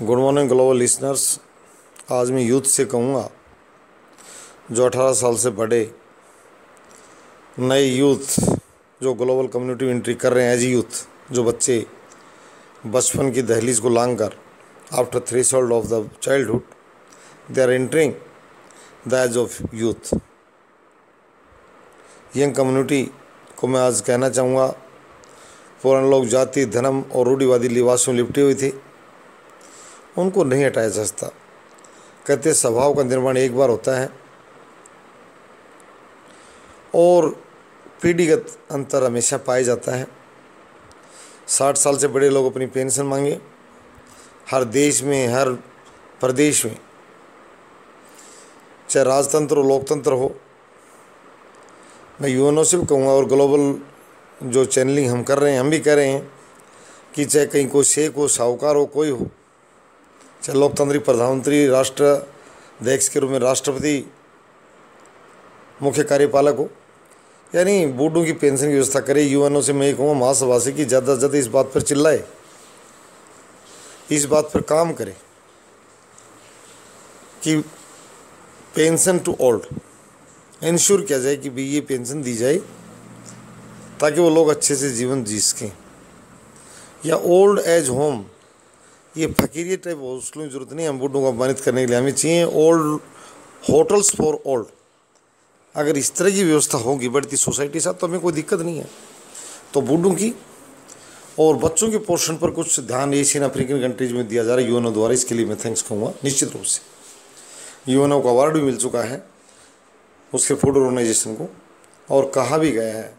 Good morning global listeners. आज मैं youth से कहूँगा जो 18 साल से बड़े नए यूथ जो ग्लोबल कम्युनिटी में एंट्री कर रहे हैं एज यूथ, जो बच्चे बचपन की दहलीज को लांग कर after threshold of the childhood they are entering the age of youth. Young community को मैं आज कहना चाहूँगा, पुराने लोग जाति धर्म और रूढ़िवादी लिबासों में लिपटे हुए थे, उनको नहीं हटाया जा सकता। कहते स्वभाव का निर्माण एक बार होता है और पीढ़ीगत अंतर हमेशा पाया जाता है। 60 साल से बड़े लोग अपनी पेंशन मांगे, हर देश में हर प्रदेश में, चाहे राजतंत्र हो लोकतंत्र हो। मैं यूएनओ से भी कहूँगा और ग्लोबल जो चैनलिंग हम कर रहे हैं, हम भी कह रहे हैं कि चाहे कहीं कोई शेख हो, साहूकार हो, कोई हो, चाहे लोकतांत्रिक प्रधानमंत्री, राष्ट्राध्यक्ष के रूप में राष्ट्रपति, मुख्य कार्यपालक हो, यानी बूढ़ों की पेंशन की व्यवस्था करे। यूएनओ से मैं ये कहूँगा महासभा से कि ज़्यादा से ज़्यादा इस बात पर चिल्लाए, इस बात पर काम करे कि पेंशन टू ओल्ड इंश्योर किया जाए कि भी ये पेंशन दी जाए ताकि वो लोग अच्छे से जीवन जी सकें। या ओल्ड एज होम, ये फकीरी टाइप हॉस्टलों की जरूरत नहीं है हम बूढ़ों को अपमानित करने के लिए, हमें चाहिए ओल्ड होटल्स फॉर ओल्ड। अगर इस तरह की व्यवस्था होगी बढ़ती सोसाइटी साथ तो हमें कोई दिक्कत नहीं है। तो बूढ़ों की और बच्चों के पोषण पर कुछ ध्यान एशियन अफ्रीकन कंट्रीज में दिया जा रहा है यूएनओ द्वारा। इसके लिए मैं थैंक्स कहूँगा। निश्चित रूप से यूएनओ को अवार्ड भी मिल चुका है उसके फूड ऑर्गेनाइजेशन को, और कहा भी गया है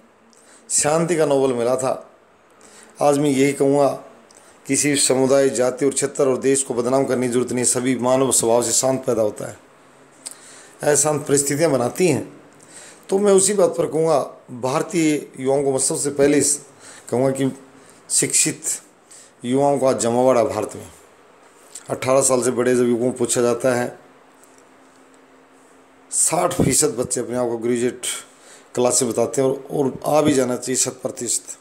शांति का नोबेल मिला था। आज मैं यही कहूँगा, किसी समुदाय, जाति और क्षेत्र और देश को बदनाम करने की जरूरत नहीं। सभी मानव स्वभाव से शांत पैदा होता है, अशांत परिस्थितियाँ बनाती हैं। तो मैं उसी बात पर कहूँगा, भारतीय युवाओं को मैं सबसे पहले कहूँगा कि शिक्षित युवाओं का जमावड़ा भारत में 18 साल से बड़े जब युवाओं को पूछा जाता है, 60% बच्चे अपने आप को ग्रेजुएट क्लास से बताते हैं और आ भी जाना चाहिए 100%।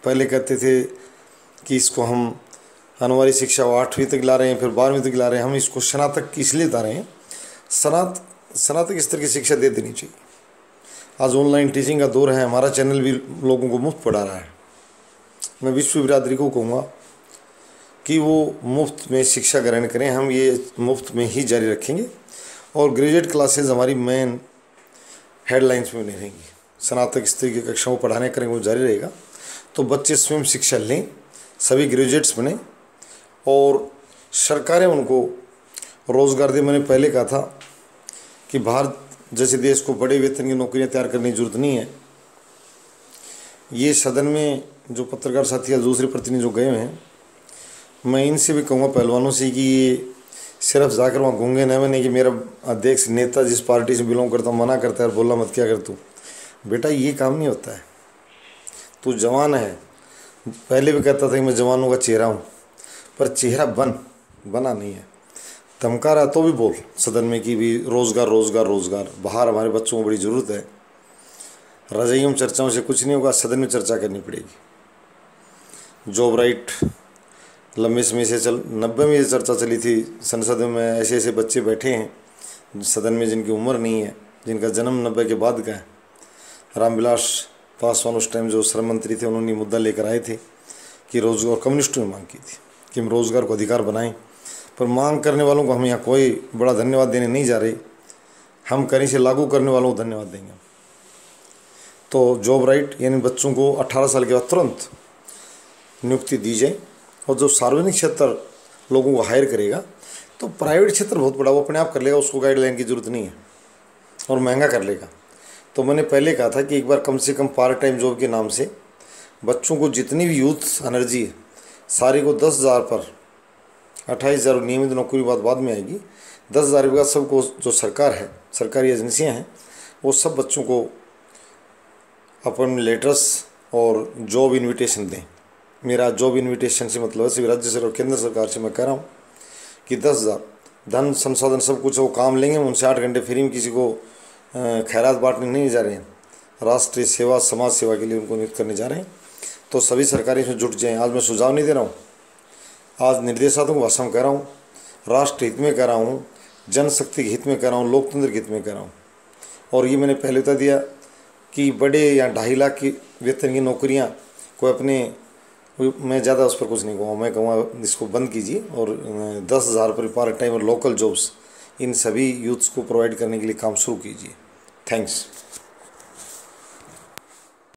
पहले कहते थे कि इसको हम अनिवार्य शिक्षा 8वीं तक ला रहे हैं, फिर 12वीं तक ला रहे हैं, हम इसको स्नातक इसलिए ला रहे हैं, स्नातक स्तर की शिक्षा दे देनी चाहिए। आज ऑनलाइन टीचिंग का दौर है, हमारा चैनल भी लोगों को मुफ्त पढ़ा रहा है। मैं विश्व बिरादरी को कहूँगा कि वो मुफ्त में शिक्षा ग्रहण करें, हम ये मुफ्त में ही जारी रखेंगे और ग्रेजुएट क्लासेज हमारी मेन हेडलाइंस में नहीं रहेंगी। स्नातक स्तर की कक्षाओं पढ़ाने करेंगे वो जारी रहेगा। तो बच्चे स्वयं शिक्षा लें, सभी ग्रेजुएट्स बने और सरकारें उनको रोज़गार दें। मैंने पहले कहा था कि भारत जैसे देश को बड़े वेतन की नौकरियां तैयार करने की जरूरत नहीं है। ये सदन में जो पत्रकार साथी या दूसरे प्रतिनिधि जो गए हुए हैं, मैं इनसे भी कहूँगा पहलवानों से कि ये सिर्फ जाकर वहाँ घूंगे न बने कि मेरा अध्यक्ष नेता जिस पार्टी से बिलोंग करता हूँ मना करता है और बोलना मत क्या कर तू। बेटा ये काम नहीं होता है, तू जवान है। पहले भी कहता था कि मैं जवानों का चेहरा हूँ, पर चेहरा बना नहीं है। धमका रहा तो भी बोल सदन में कि भी रोज़गार रोज़गार रोज़गार। बाहर हमारे बच्चों को बड़ी ज़रूरत है। रजाइयों में चर्चाओं से कुछ नहीं होगा, सदन में चर्चा करनी पड़ेगी। जॉब राइट लंबे समय से 90 में ये चर्चा चली थी संसद में। ऐसे ऐसे बच्चे बैठे हैं सदन में जिनकी उम्र नहीं है, जिनका जन्म 90 के बाद का है। रामविलास पासवान उस टाइम जो श्रम मंत्री थे, उन्होंने मुद्दा लेकर आए थे कि रोज़गार, कम्युनिस्टों ने मांग की थी कि हम रोज़गार को अधिकार बनाएं। पर मांग करने वालों को हम यहाँ कोई बड़ा धन्यवाद देने नहीं जा रहे, हम कहीं से लागू करने वालों को धन्यवाद देंगे। तो जॉब राइट यानी बच्चों को 18 साल के बाद तुरंत नियुक्ति दी जाए। और जो सार्वजनिक क्षेत्र लोगों को हायर करेगा तो प्राइवेट क्षेत्र बहुत बड़ा वो अपने आप कर लेगा, उसको गाइडलाइन की ज़रूरत नहीं है और महंगा कर लेगा। तो मैंने पहले कहा था कि एक बार कम से कम पार्ट टाइम जॉब के नाम से बच्चों को जितनी भी यूथ एनर्जी है सारी को 10,000 पर 28,000 नियमित नौकरी बाद में आएगी। 10,000 के बाद सबको जो सरकार है, सरकारी एजेंसियां हैं, वो सब बच्चों को अपन लेटर्स और जॉब इन्विटेशन दें। मेरा जॉब इन्विटेशन से मतलब है सिर्फ राज्य सरकार और केंद्र सरकार से मैं कह रहा हूँ कि 10,000 धन संसाधन सब कुछ वो काम लेंगे, उनसे 8 घंटे फ्री में किसी को खैरात बांटने नहीं जा रहे हैं, राष्ट्रीय सेवा समाज सेवा के लिए उनको नियुक्त करने जा रहे हैं। तो सभी सरकारें इसमें जुट जाएँ। आज मैं सुझाव नहीं दे रहा हूँ, आज निर्देशात्मक भाषा में कह रहा हूँ, राष्ट्र हित में कह रहा हूँ, जनशक्ति के हित में कह रहा हूँ, लोकतंत्र के हित में कह रहा हूँ। और ये मैंने पहले बता दिया कि बड़े या 2.5 लाख की वेतन की नौकरियाँ कोई अपने, मैं ज़्यादा उस पर कुछ नहीं कहूँगा, मैं कहूँगा इसको बंद कीजिए और 10,000 पर पार्ट टाइम और लोकल जॉब्स इन सभी यूथ्स को प्रोवाइड करने के लिए काम शुरू कीजिए। थैंक्स।